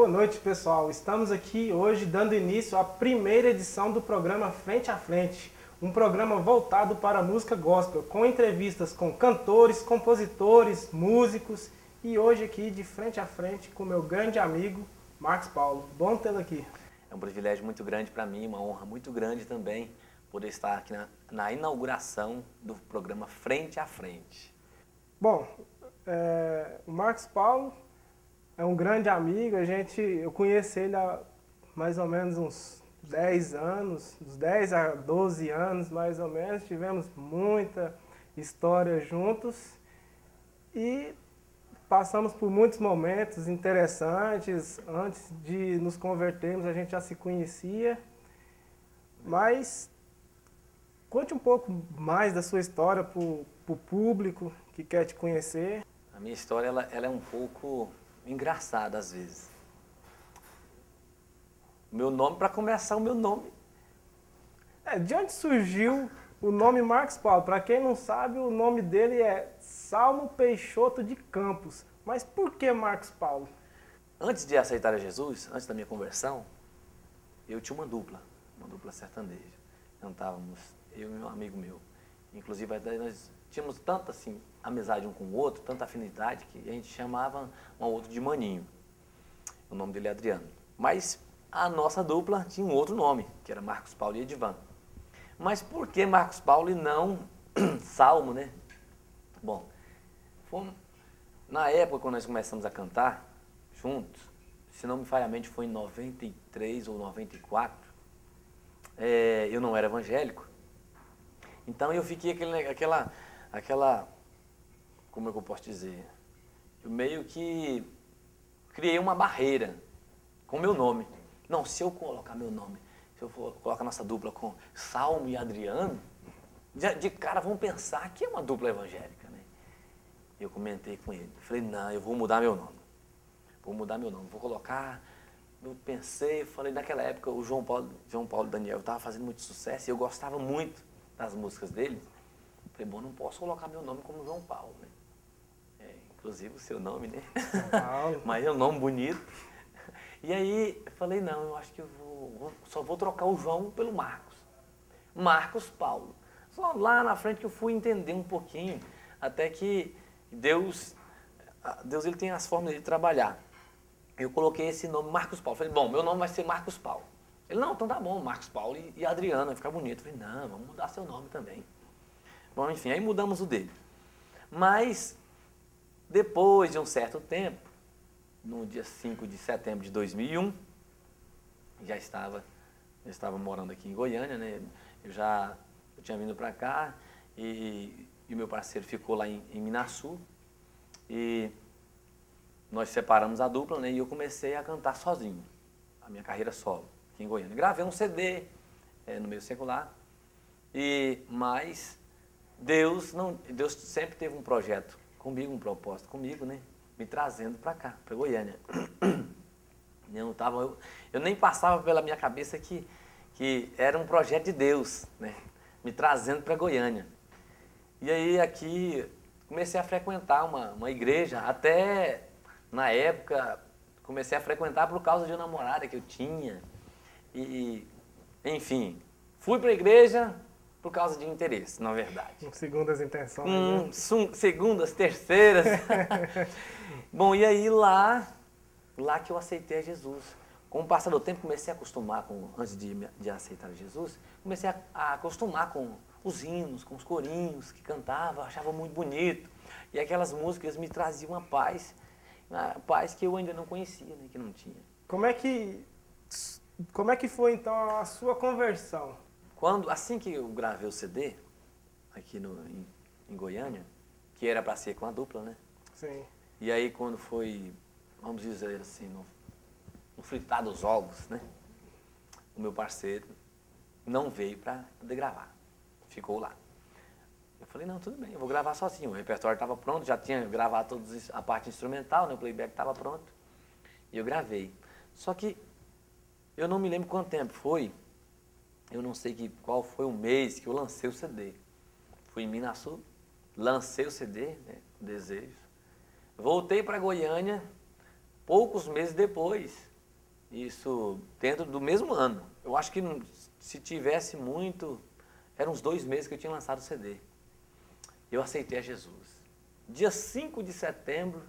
Boa noite, pessoal. Estamos aqui hoje dando início à primeira edição do programa Frente a Frente, um programa voltado para a música gospel, com entrevistas com cantores, compositores, músicos e hoje aqui de frente a frente com meu grande amigo Marcos Paulo. Bom tê-lo aqui. É um privilégio muito grande para mim, uma honra muito grande também poder estar aqui na inauguração do programa Frente a Frente. Bom, o Marcos Paulo é um grande amigo, eu conheci ele há mais ou menos uns 10 anos, uns 10 a 12 anos mais ou menos, tivemos muita história juntos e passamos por muitos momentos interessantes. Antes de nos convertermos a gente já se conhecia, mas conte um pouco mais da sua história para o público que quer te conhecer. A minha história ela é um pouco engraçada às vezes. Meu nome, para começar, o meu nome. De onde surgiu o nome Marcos Paulo? Para quem não sabe, o nome dele é Salmo Peixoto de Campos. Mas por que Marcos Paulo? Antes de aceitar a Jesus, antes da minha conversão, eu tinha uma dupla sertaneja. Cantávamos, eu e um amigo meu. Inclusive, nós tínhamos tanta assim, amizade um com o outro, tanta afinidade, que a gente chamava um ao outro de Maninho. O nome dele é Adriano. Mas a nossa dupla tinha um outro nome, que era Marcos Paulo e Edivan. Mas por que Marcos Paulo e não Salmo, né? Bom, na época, quando nós começamos a cantar juntos, se não me falha a mente, foi em 93 ou 94, eu não era evangélico. Então eu fiquei aquela, como é que eu posso dizer? Eu meio que criei uma barreira com o meu nome. Não, se eu colocar meu nome, se eu colocar nossa dupla com Salmo e Adriano, de cara vão pensar que é uma dupla evangélica, né? Eu comentei com ele, falei, não, eu vou mudar meu nome. Vou colocar. Eu pensei, falei, naquela época o João Paulo Daniel estava fazendo muito sucesso e eu gostava muito das músicas dele. Falei, bom, não posso colocar meu nome como João Paulo, né? Inclusive o seu nome, né? João Paulo. Mas é um nome bonito. E aí eu falei, não, eu acho que só vou trocar o João pelo Marcos. Marcos Paulo. Só lá na frente que eu fui entender um pouquinho, até que Deus ele tem as formas de trabalhar. Eu coloquei esse nome Marcos Paulo. Falei, bom, meu nome vai ser Marcos Paulo. Ele, não, então tá bom, Marcos Paulo e Adriana, vai ficar bonito. Eu falei, não, vamos mudar seu nome também. Bom, enfim, aí mudamos o dele. Mas, depois de um certo tempo, no dia 5 de setembro de 2001, eu estava morando aqui em Goiânia, né? Eu tinha vindo para cá e o meu parceiro ficou lá em Minaçu. E nós separamos a dupla, né? E eu comecei a cantar sozinho, a minha carreira solo, aqui em Goiânia. Gravei um CD no meio secular, mas Deus sempre teve um projeto comigo, um propósito comigo, né? Me trazendo para cá, para Goiânia. Eu nem passava pela minha cabeça que era um projeto de Deus, né? Me trazendo para Goiânia. E aí aqui comecei a frequentar uma igreja, até na época comecei a frequentar por causa de uma namorada que eu tinha. E, enfim, fui para a igreja por causa de interesse, na verdade. Com segundas intenções, né? Segundas, terceiras. Bom, e aí lá que eu aceitei a Jesus. Com o passar do tempo, comecei a acostumar antes de aceitar Jesus, comecei a acostumar com os hinos, com os corinhos que cantava, achava muito bonito. E aquelas músicas me traziam uma paz que eu ainda não conhecia, né, que não tinha. Como é que foi então a sua conversão? Assim que eu gravei o CD, aqui em Goiânia, que era para ser com a dupla, né? Sim. E aí quando foi, vamos dizer assim, no fritar dos ovos, né? O meu parceiro não veio para poder gravar, ficou lá. Eu falei, não, tudo bem, eu vou gravar sozinho. O repertório estava pronto, já tinha gravado a parte instrumental, né? O playback estava pronto. E eu gravei. Só que eu não me lembro quanto tempo foi, eu não sei qual foi o mês que eu lancei o CD. Fui em Minaçu, lancei o CD, né? Desejo. Voltei para Goiânia, poucos meses depois, Isso dentro do mesmo ano. Eu acho que se tivesse muito, eram uns 2 meses que eu tinha lançado o CD. Eu aceitei a Jesus. Dia 5 de setembro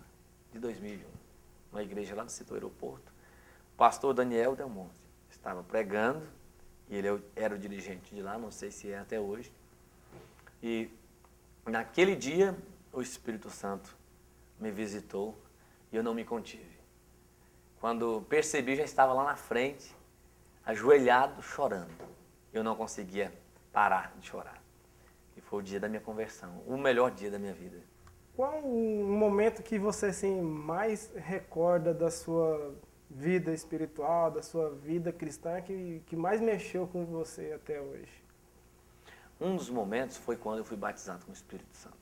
de 2001, numa igreja lá no setor aeroporto, o pastor Daniel Delmonte estava pregando, e ele era o dirigente de lá, não sei se é até hoje. E naquele dia, o Espírito Santo me visitou e eu não me contive. Quando percebi, já estava lá na frente, ajoelhado, chorando. Eu não conseguia parar de chorar. E foi o dia da minha conversão, o melhor dia da minha vida. Qual o momento que você assim, mais recorda da sua vida espiritual, da sua vida cristã, que mais mexeu com você até hoje? Um dos momentos foi quando eu fui batizado com o Espírito Santo.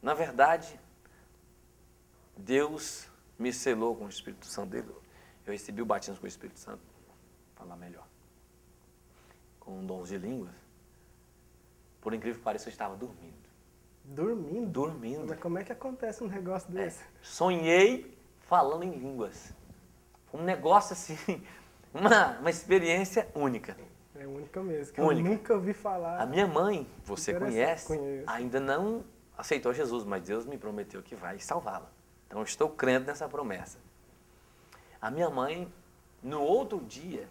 Na verdade, Deus me selou com o Espírito Santo dele. Eu recebi o batismo com o Espírito Santo, vou falar melhor, com dons de línguas. Por incrível que pareça, eu estava dormindo. Dormindo? Dormindo. Mas como é que acontece um negócio desse? Sonhei falando em línguas. Foi um negócio assim, uma experiência única. É única mesmo, que Única. eu nunca ouvi falar. A minha mãe, você conhece, Conheço. ainda não aceitou Jesus, mas Deus me prometeu que vai salvá-la. Então eu estou crendo nessa promessa. A minha mãe, no outro dia,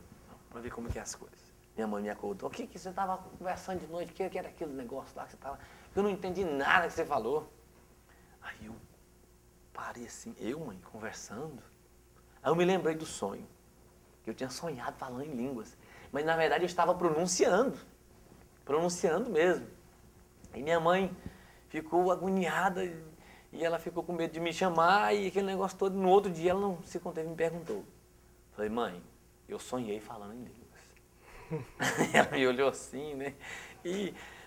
para ver como que é as coisas, minha mãe me acordou. O que você estava conversando de noite? O que era aquele negócio lá que você estava... Eu não entendi nada que você falou. Aí eu parei assim, mãe, conversando. Aí eu me lembrei do sonho, que eu tinha sonhado falando em línguas. Mas na verdade eu estava pronunciando mesmo. E minha mãe ficou agoniada e ela ficou com medo de me chamar e aquele negócio todo. No outro dia ela não se conteve e me perguntou. Falei, mãe, eu sonhei falando em línguas. Ela me olhou assim, né?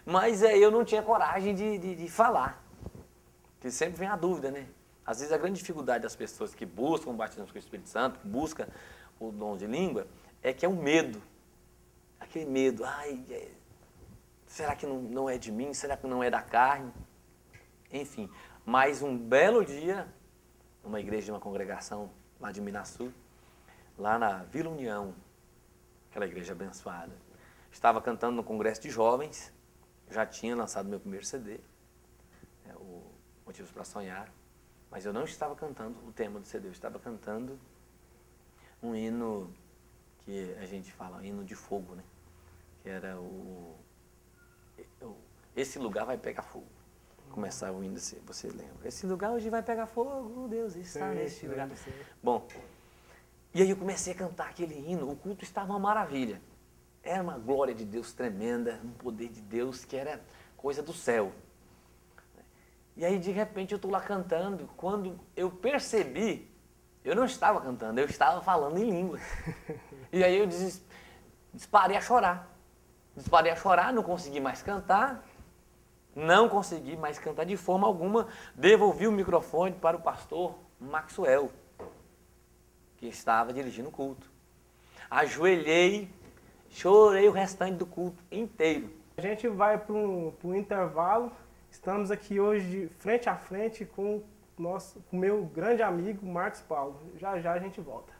Mas eu não tinha coragem de falar. Porque sempre vem a dúvida, né? Às vezes a grande dificuldade das pessoas que buscam o batismo com o Espírito Santo, que buscam o dom de língua, é que é o medo. Aquele medo, será que não é de mim? Será que não é da carne? Enfim, mas um belo dia, numa igreja de uma congregação lá de Minasul, lá na Vila União, aquela igreja abençoada, estava cantando no congresso de jovens, já tinha lançado meu primeiro CD, o Motivos para Sonhar, mas eu não estava cantando o tema do CD, eu estava cantando um hino que a gente fala, hino de fogo, né? Que era Esse lugar vai pegar fogo. Começar o hino, você lembra? Esse lugar hoje vai pegar fogo, Deus está neste lugar. Sim. Bom, e aí eu comecei a cantar aquele hino, o culto estava uma maravilha. Era uma glória de Deus tremenda, um poder de Deus que era coisa do céu. E aí de repente eu estou lá cantando, quando eu percebi, eu não estava cantando, eu estava falando em línguas. E aí eu disparei a chorar. Não consegui mais cantar. Não consegui mais cantar de forma alguma. Devolvi o microfone para o pastor Maxwell, que estava dirigindo o culto. Ajoelhei, chorei o restante do culto inteiro. A gente vai para um intervalo. Estamos aqui hoje frente a frente com o meu grande amigo Marcos Paulo. Já já a gente volta.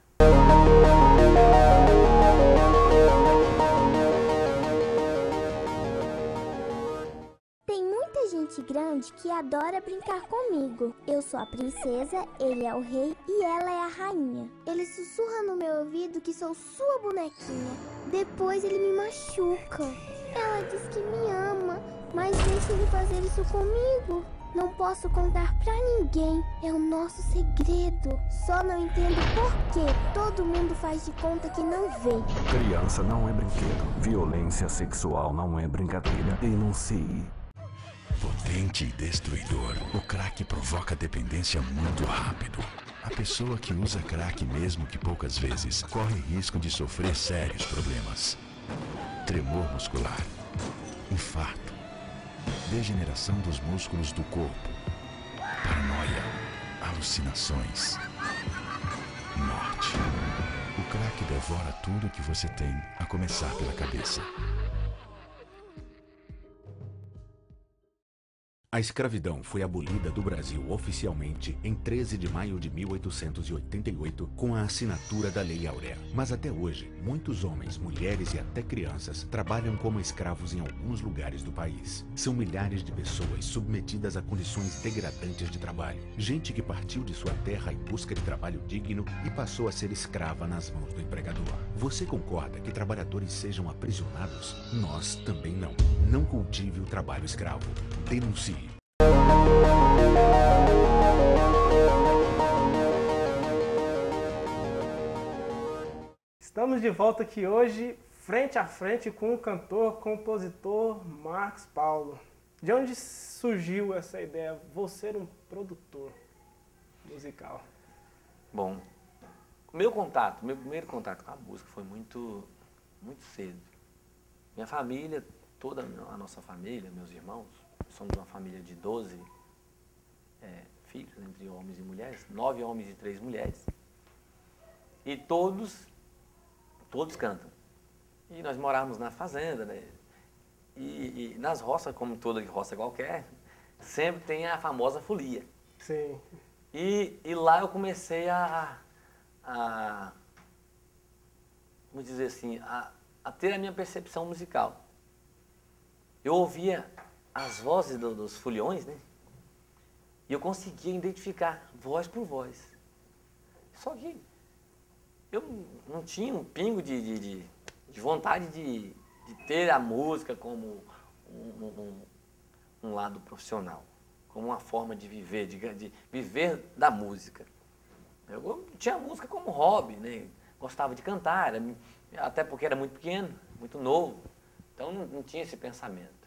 Tem muita gente grande que adora brincar comigo. Eu sou a princesa, ele é o rei e ela é a rainha. Ele sussurra no meu ouvido que sou sua bonequinha. Depois ele me machuca. Ela diz que me ama, mas deixa ele fazer isso comigo. Não posso contar pra ninguém, é o nosso segredo. Só não entendo por que todo mundo faz de conta que não vê. Criança não é brinquedo, violência sexual não é brincadeira. Denuncie. Potente e destruidor, o crack provoca dependência muito rápido. A pessoa que usa crack, mesmo que poucas vezes, corre risco de sofrer sérios problemas. Tremor muscular, infarto, degeneração dos músculos do corpo, paranoia, alucinações, morte. O crack devora tudo que você tem, a começar pela cabeça. A escravidão foi abolida do Brasil oficialmente em 13 de maio de 1888 com a assinatura da Lei Áurea. Mas até hoje, muitos homens, mulheres e até crianças trabalham como escravos em alguns lugares do país. São milhares de pessoas submetidas a condições degradantes de trabalho. Gente que partiu de sua terra em busca de trabalho digno e passou a ser escrava nas mãos do empregador. Você concorda que trabalhadores sejam aprisionados? Nós também não. Não cultive o trabalho escravo. Denuncie. Estamos de volta aqui hoje, frente a frente, com o cantor, compositor Marcos Paulo. De onde surgiu essa ideia, você ser um produtor musical? Bom, meu primeiro contato com a música foi muito cedo. Minha família, toda a nossa família, meus irmãos, somos uma família de 12 filhos, entre homens e mulheres, 9 homens e 3 mulheres. E todos cantam. E nós morávamos na fazenda, né? E nas roças, como toda roça qualquer, sempre tem a famosa folia. Sim. E lá eu comecei vamos dizer assim, a ter a minha percepção musical. Eu ouvia as vozes dos foliões, né? E eu conseguia identificar voz por voz. Só que eu não tinha um pingo de vontade de ter a música como um lado profissional, como uma forma de viver, de viver da música. Eu tinha a música como hobby, né? Gostava de cantar, até porque era muito pequeno, muito novo, então não tinha esse pensamento.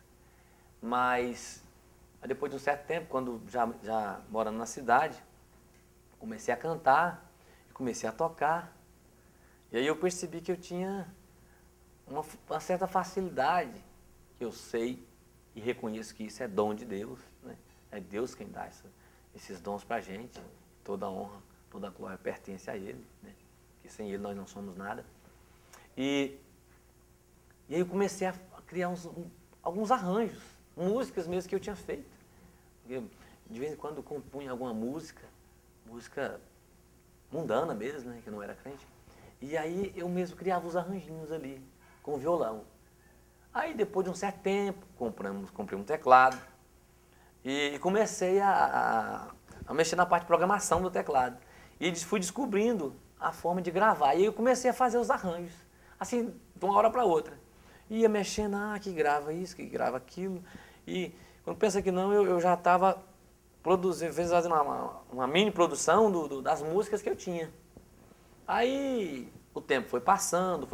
Mas depois de um certo tempo, quando já morando na cidade, comecei a cantar, comecei a tocar. E aí eu percebi que eu tinha uma certa facilidade, que eu sei e reconheço que isso é dom de Deus, né? É Deus quem dá esses dons pra gente. Toda a honra, toda a glória pertence a Ele, né? Que sem Ele nós não somos nada. E aí eu comecei a criar alguns arranjos, músicas mesmo que eu tinha feito. De vez em quando eu compunha alguma música mundana mesmo, né, que eu não era crente. E aí eu mesmo criava os arranjinhos ali, com o violão. Aí depois de um certo tempo, comprei um teclado e comecei a mexer na parte de programação do teclado. E fui descobrindo a forma de gravar. E aí eu comecei a fazer os arranjos, assim, de uma hora para outra. Ia mexendo, que grava isso, que grava aquilo. E quando pensa que não, eu já estava fazendo uma mini produção das músicas que eu tinha. Aí o tempo foi passando,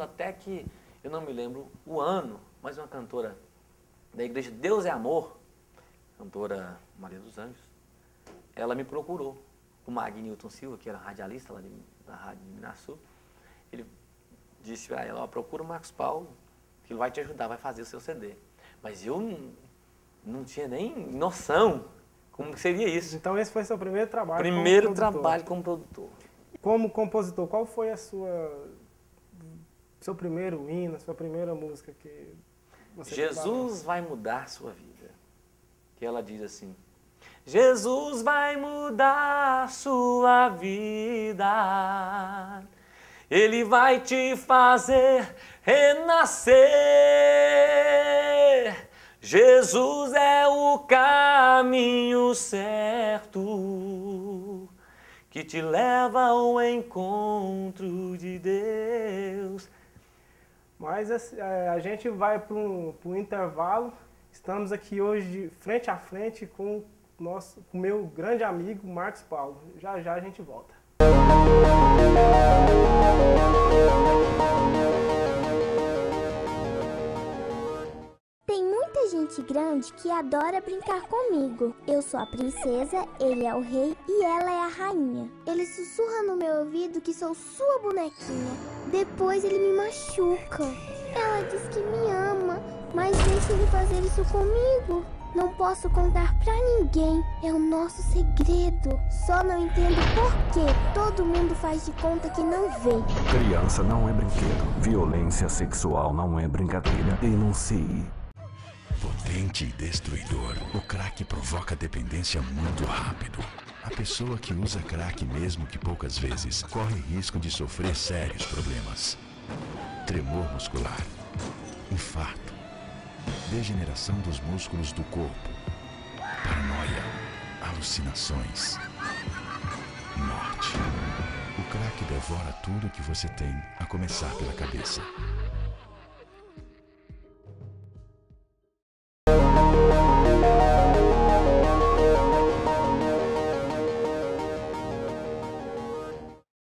até que, eu não me lembro o ano, mas uma cantora da igreja Deus é Amor, cantora Maria dos Anjos, ela me procurou. O Magnilton Silva, que era radialista lá da Rádio de Minaçu, ele disse a ela, procura o Marcos Paulo, que ele vai te ajudar, vai fazer o seu CD. Mas eu não tinha nem noção como que seria isso. Então esse foi seu primeiro trabalho como produtor. Como compositor, qual foi seu primeiro hino, sua primeira música que você Jesus vai mudar sua vida. Que ela diz assim: Jesus vai mudar sua vida, Ele vai te fazer renascer. Jesus é o caminho certo que te leva ao encontro de Deus. Mas a gente vai para um intervalo. Estamos aqui hoje frente a frente com o meu grande amigo Marcos Paulo. Já a gente volta. Tem muita gente grande que adora brincar comigo. Eu sou a princesa, ele é o rei e ela é a rainha. Ele sussurra no meu ouvido que sou sua bonequinha. Depois ele me machuca. Ela diz que me ama, mas deixa ele fazer isso comigo. Não posso contar pra ninguém, é o nosso segredo. Só não entendo por que todo mundo faz de conta que não vê. Criança não é brinquedo. Violência sexual não é brincadeira. Denuncie. Potente e destruidor, o crack provoca dependência muito rápido. A pessoa que usa crack mesmo que poucas vezes corre risco de sofrer sérios problemas. Tremor muscular, infarto, degeneração dos músculos do corpo, paranoia, alucinações, morte. O crack devora tudo que você tem, a começar pela cabeça.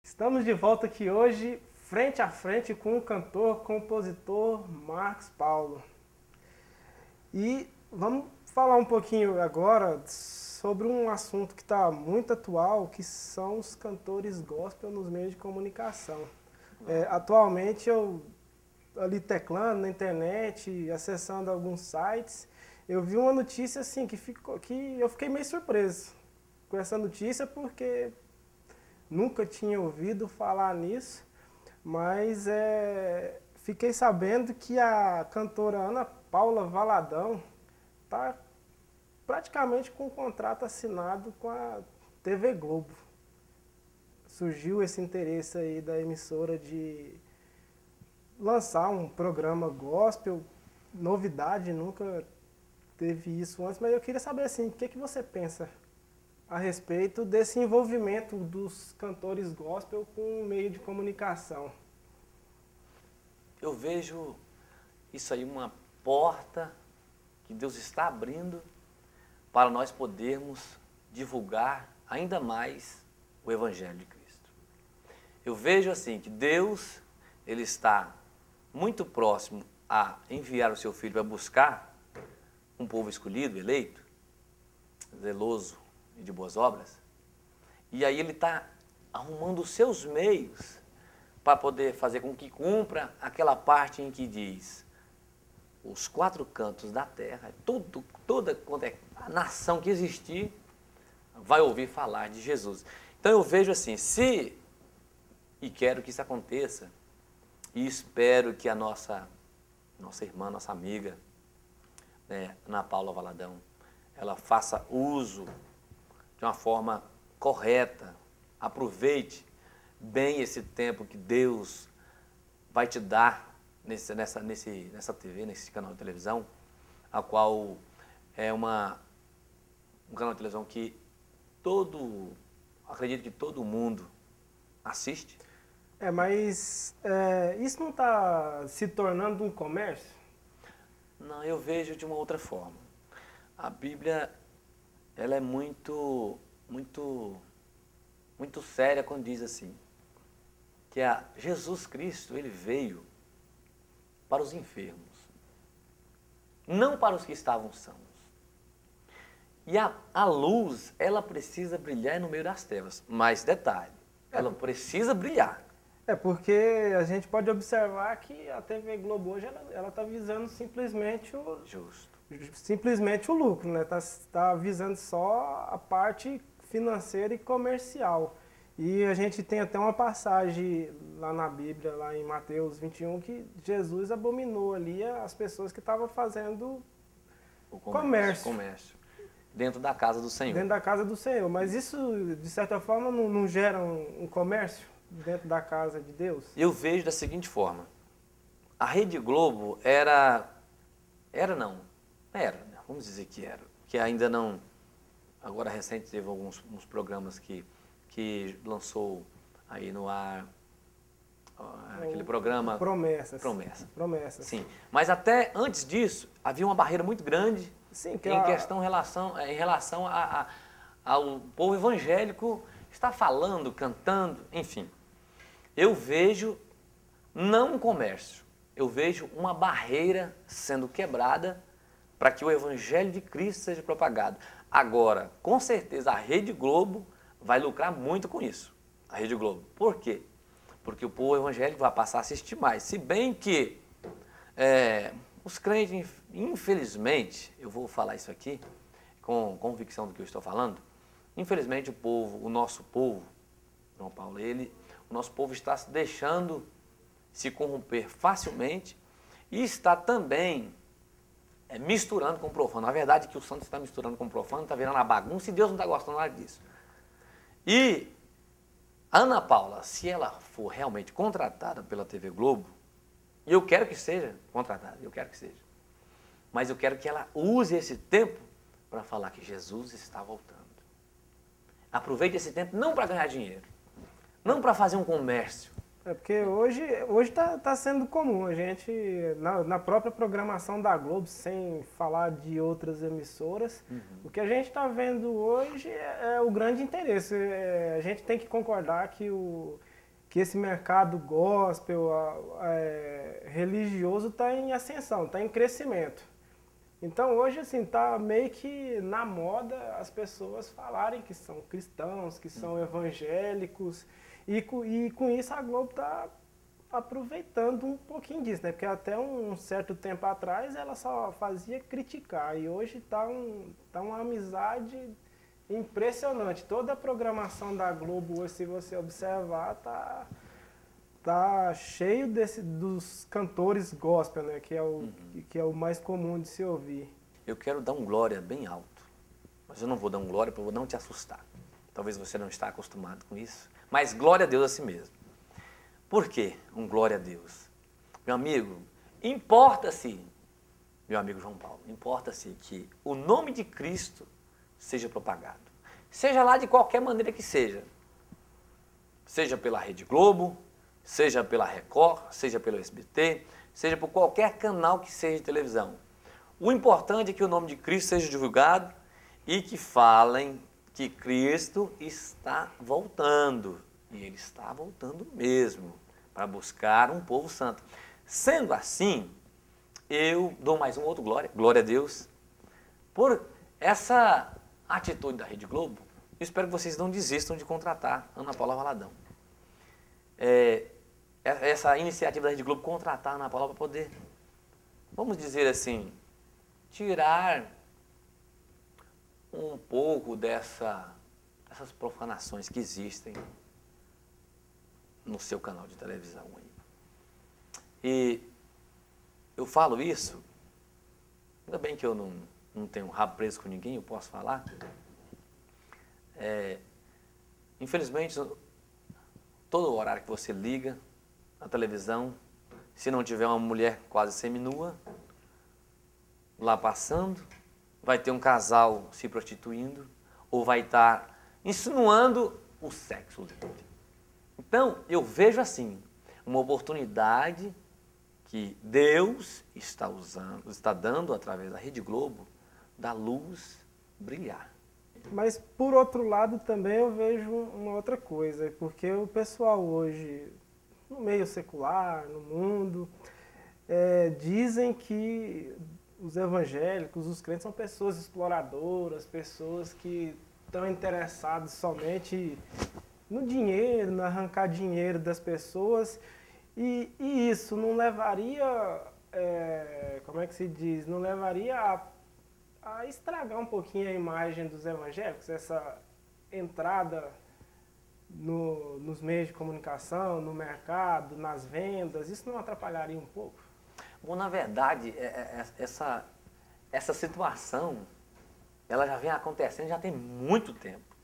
Estamos de volta aqui hoje, frente a frente com o cantor, compositor Marcos Paulo. E vamos falar um pouquinho agora sobre um assunto que está muito atual, que são os cantores gospel nos meios de comunicação. Atualmente eu, ali teclando na internet, acessando alguns sites, eu vi uma notícia assim que eu fiquei meio surpreso com essa notícia, porque nunca tinha ouvido falar nisso, mas fiquei sabendo que a cantora Ana Paula Valadão está praticamente com um contrato assinado com a TV Globo. Surgiu esse interesse aí da emissora de lançar um programa gospel, novidade, nunca teve isso antes, mas eu queria saber assim, o que você pensa a respeito desse envolvimento dos cantores gospel com o meio de comunicação? Eu vejo isso aí uma porta que Deus está abrindo para nós podermos divulgar ainda mais o Evangelho de Cristo. Eu vejo assim que Deus, Ele está muito próximo a enviar o seu Filho para buscar um povo escolhido, eleito, zeloso e de boas obras, e aí Ele está arrumando os seus meios para poder fazer com que cumpra aquela parte em que diz: os quatro cantos da terra, toda a nação que existir, vai ouvir falar de Jesus. Então eu vejo assim, e quero que isso aconteça, e espero que a nossa irmã, nossa amiga, né, Ana Paula Valadão, ela faça uso de uma forma correta, aproveite bem esse tempo que Deus vai te dar nessa TV, nesse canal de televisão, a qual é um canal de televisão que acredito que todo mundo assiste. Mas isso não está se tornando um comércio? Não, eu vejo de uma outra forma. A Bíblia, ela é muito séria quando diz assim, que Jesus Cristo, Ele veio para os enfermos, não para os que estavam sãos. E a luz, ela precisa brilhar no meio das trevas. Mas detalhe, ela precisa brilhar. Porque a gente pode observar que a TV Globo hoje ela está visando simplesmente o lucro, né? Tá visando só a parte financeira e comercial. E a gente tem até uma passagem lá na Bíblia, lá em Mateus 21, que Jesus abominou ali as pessoas que estavam fazendo o comércio. Dentro da casa do Senhor. Dentro da casa do Senhor. Mas isso, de certa forma, não gera um comércio dentro da casa de Deus? Eu vejo da seguinte forma. A Rede Globo era, vamos dizer que era. Que ainda não, agora recente teve uns programas que lançou aí no ar, aquele programa... Promessas. Sim, mas até antes disso, havia uma barreira muito grande. Sim, em relação ao povo evangélico estar falando, cantando, enfim. Eu vejo não um comércio, eu vejo uma barreira sendo quebrada para que o Evangelho de Cristo seja propagado. Agora, com certeza, a Rede Globo vai lucrar muito com isso. A Rede Globo. Por quê? Porque o povo evangélico vai passar a assistir mais. Se bem que os crentes, infelizmente, eu vou falar isso aqui com convicção do que eu estou falando, infelizmente o nosso povo, João Paulo, o nosso povo está se deixando se corromper facilmente e está também misturando com o profano. Na verdade, que o santo está misturando com o profano, está virando uma bagunça e Deus não está gostando nada disso. E a Ana Paula, se ela for realmente contratada pela TV Globo, e eu quero que seja contratada, eu quero que seja, mas eu quero que ela use esse tempo para falar que Jesus está voltando. Aproveite esse tempo não para ganhar dinheiro, não para fazer um comércio. É porque hoje tá sendo comum a gente, na própria programação da Globo, sem falar de outras emissoras, o que a gente está vendo hoje é o grande interesse. A gente tem que concordar que esse mercado gospel, religioso, está em ascensão, está em crescimento. Então hoje assim está meio que na moda as pessoas falarem que são cristãos, que são evangélicos. E com isso a Globo está aproveitando um pouquinho disso, né? Porque até um certo tempo atrás ela só fazia criticar e hoje está uma amizade impressionante. Toda a programação da Globo hoje, se você observar, tá cheio dos cantores gospel, né? Que é o mais comum de se ouvir. Eu quero dar um glória bem alto, mas eu não vou dar um glória para não te assustar. Talvez você não está acostumado com isso. Mas glória a Deus a si mesmo. Por quê um glória a Deus? Meu amigo, importa-se, meu amigo João Paulo, importa-se que o nome de Cristo seja propagado. Seja lá de qualquer maneira que seja. Seja pela Rede Globo, seja pela Record, seja pelo SBT, seja por qualquer canal que seja de televisão. O importante é que o nome de Cristo seja divulgado e que falem que Cristo está voltando, e Ele está voltando mesmo, para buscar um povo santo. Sendo assim, eu dou mais um outro glória a Deus, por essa atitude da Rede Globo. Eu espero que vocês não desistam de contratar Ana Paula Valadão. Essa iniciativa da Rede Globo contratar a Ana Paula para poder, vamos dizer assim, tirar um pouco dessas profanações que existem no seu canal de televisão aí. E eu falo isso, ainda bem que eu não tenho um rabo preso com ninguém, eu posso falar. Infelizmente, todo horário que você liga na televisão, se não tiver uma mulher quase seminua lá passando, vai ter um casal se prostituindo ou vai estar insinuando o sexo livre. Então, eu vejo assim, uma oportunidade que Deus está dando através da Rede Globo, da luz brilhar. Mas, por outro lado, também eu vejo uma outra coisa, porque o pessoal hoje, no meio secular, no mundo, dizem que os evangélicos, os crentes, são pessoas exploradoras, pessoas que estão interessadas somente no dinheiro, no arrancar dinheiro das pessoas, e isso não levaria, como é que se diz, não levaria a estragar um pouquinho a imagem dos evangélicos, essa entrada nos meios de comunicação, no mercado, nas vendas, isso não atrapalharia um pouco? Bom, na verdade, essa situação, ela já vem acontecendo já tem muito tempo,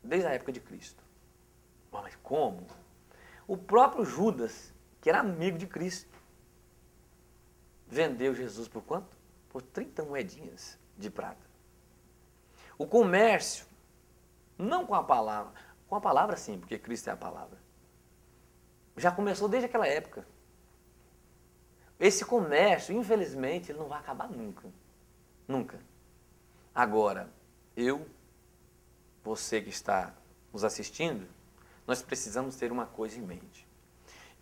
desde a época de Cristo. Bom, mas como? O próprio Judas, que era amigo de Cristo, vendeu Jesus por quanto? Por 30 moedinhas de prata. O comércio, não com a palavra sim, porque Cristo é a palavra, já começou desde aquela época. Esse comércio, infelizmente, ele não vai acabar nunca. Nunca. Agora, você que está nos assistindo, nós precisamos ter uma coisa em mente.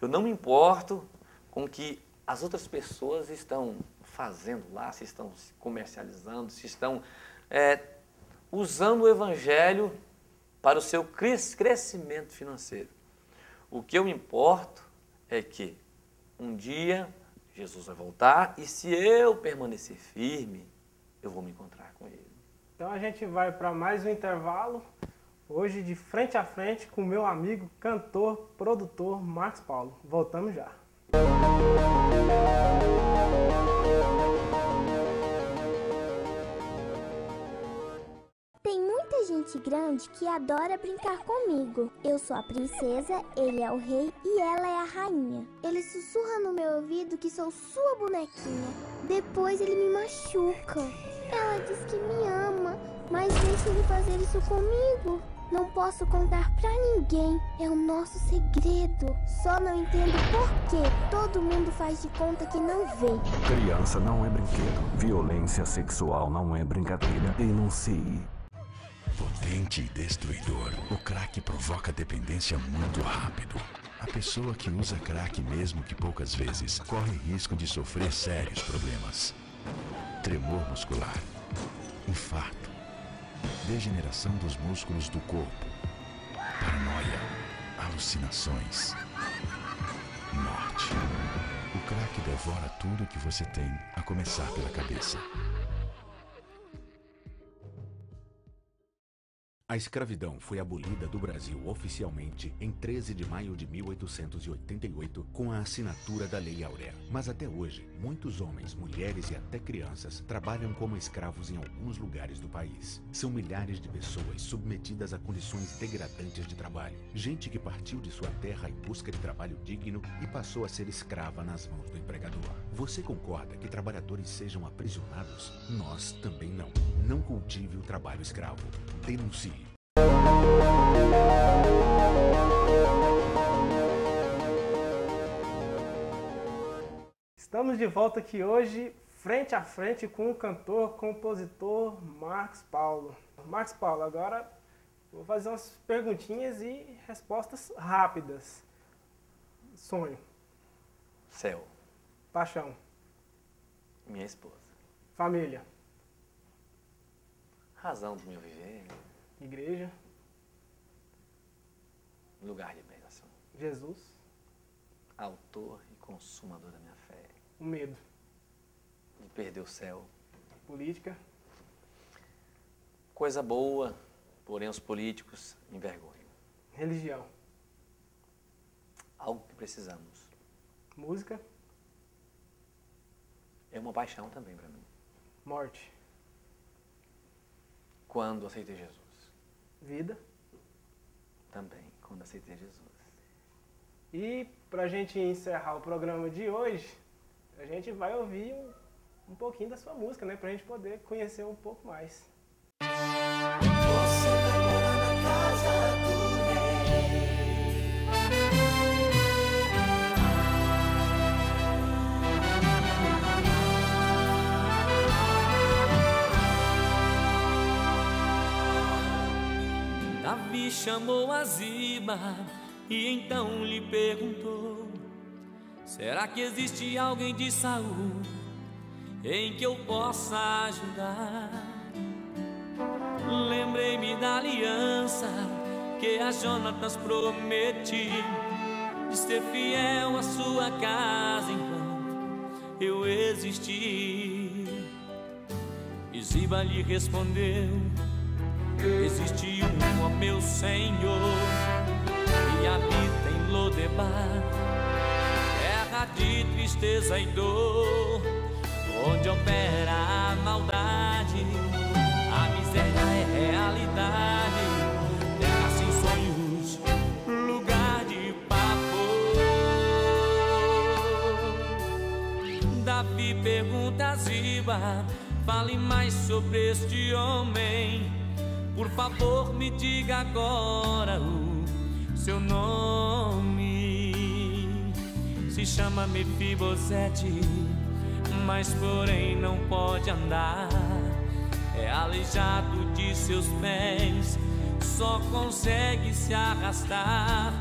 Eu não me importo com o que as outras pessoas estão fazendo lá, se estão se comercializando, se estão usando o evangelho para o seu crescimento financeiro. O que eu me importo é que um dia Jesus vai voltar e se eu permanecer firme, eu vou me encontrar com Ele. Então a gente vai para mais um intervalo, hoje de frente a frente com o meu amigo, cantor, produtor, Marcos Paulo. Voltamos já. gente grande que adora brincar comigo. Eu sou a princesa, ele é o rei e ela é a rainha. Ele sussurra no meu ouvido que sou sua bonequinha. Depois ele me machuca. Ela diz que me ama, mas deixa ele fazer isso comigo. Não posso contar pra ninguém, é o nosso segredo. Só não entendo por que todo mundo faz de conta que não vê. Criança não é brinquedo. Violência sexual não é brincadeira. Denuncie. Potente e destruidor, o crack provoca dependência muito rápido. A pessoa que usa crack, mesmo que poucas vezes, corre risco de sofrer sérios problemas. Tremor muscular, infarto, degeneração dos músculos do corpo, paranoia, alucinações, morte. O crack devora tudo que você tem, a começar pela cabeça. A escravidão foi abolida do Brasil oficialmente em 13 de maio de 1888 com a assinatura da Lei Áurea. Mas até hoje, muitos homens, mulheres e até crianças trabalham como escravos em alguns lugares do país. São milhares de pessoas submetidas a condições degradantes de trabalho. Gente que partiu de sua terra em busca de trabalho digno e passou a ser escrava nas mãos do empregador. Você concorda que trabalhadores sejam aprisionados? Nós também não. Não cultive o trabalho escravo. Denuncie. Estamos de volta aqui hoje, frente a frente com o cantor, compositor Marcos Paulo. Marcos Paulo, agora vou fazer umas perguntinhas e respostas rápidas. Sonho. Céu. Paixão. Minha esposa. Família. Razão do meu viver. Igreja. Lugar de bênção. Jesus. Autor e consumador da minha fé. O medo. De perder o céu. Política. Coisa boa, porém os políticos envergonham. Religião. Algo que precisamos. Música. É uma paixão também para mim. Morte. Quando aceitei Jesus. Vida. Também, quando aceitei Jesus. E pra gente encerrar o programa de hoje, a gente vai ouvir um pouquinho da sua música, né? Pra gente poder conhecer um pouco mais. Você vai morar na casa do rei. Davi chamou a Ziba e então lhe perguntou: será que existe alguém de Saul em que eu possa ajudar? Lembrei-me da aliança que a Jonatas prometi, de ser fiel à sua casa enquanto eu existi. E Ziba lhe respondeu: existe um, ó meu Senhor, que habita em Lodebar, terra de tristeza e dor, onde opera a maldade, a miséria é realidade, terra sem sonhos, lugar de pavor. Davi pergunta a Ziba: fale mais sobre este homem. Por favor, me diga agora o seu nome. Se chama Mefibosete, mas porém não pode andar. É aleijado de seus pés, só consegue se arrastar.